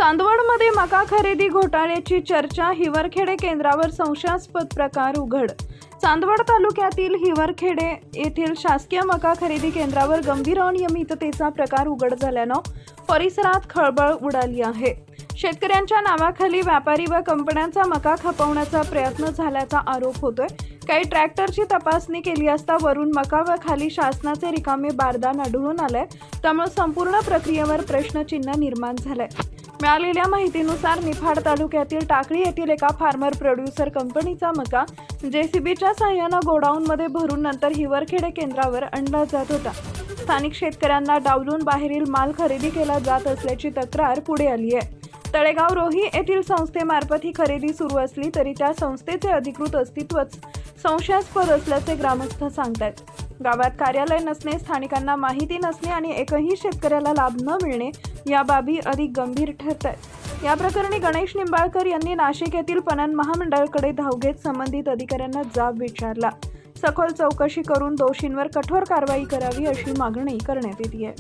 चांदवडमध्ये मका खरेदी घोटाळ्याची चर्चा, हिवरखेडे केंद्रावर संशयास्पद प्रकार उघड। चांदवड तालुक्यातील हिवरखेडे येथील शासकीय मका खरेदी केंद्रावर गंभीर अनियमिततेचा प्रकार उघड झाल्यानं परिसरात खळबळ उडाली आहे। शेतकऱ्यांच्या नावाखाली व्यापारी व कंपन्यांचा मका खपवण्याचा प्रयत्न झाल्याचा आरोप होतोय। काही ट्रॅक्टरची तपासणी केली असता वरून मका व खाली शासनाचे रिकामे बारदान आढळून आले, त्यामुळे संपूर्ण प्रक्रियेवर प्रश्नचिन्ह निर्माण झाले। मिळालेल्या माहितीनुसार निफाड तालुक्यातील टाकळी येथील एका फार्मर प्रोड्युसर कंपनीचा मका जेसीबीच्या सहाय्याने गोडाऊनमध्ये भरून नंतर हिवरखेडे केंद्रावर आणला जात होता। स्थानिक शेतकऱ्यांना डावलून बाहेरील माल खरेदी केला जात असल्याची तक्रार पुढे आली आहे। तळेगाव रोही येथील संस्थेमार्फत ही खरेदी सुरू असली तरी त्या संस्थेचे अधिकृत अस्तित्वच संशयास्पद असल्याचे ग्रामस्थ सांगतात। गावात कार्यालय नसणे, स्थानिकांना माहिती नसणे आणि एकही शेतकऱ्याला लाभ न मिळणे या बाबी अधिक गंभीर ठरत आहेत। या प्रकरणी गणेश निंबाळकर यांनी नाशिक येथील पणन महामंडळाकडे धाव घेत संबंधित अधिकाऱ्यांना जाब विचारला। सखोल चौकशी करून दोषींवर कठोर कारवाई करावी अशी मागणी करण्यात येते आहे।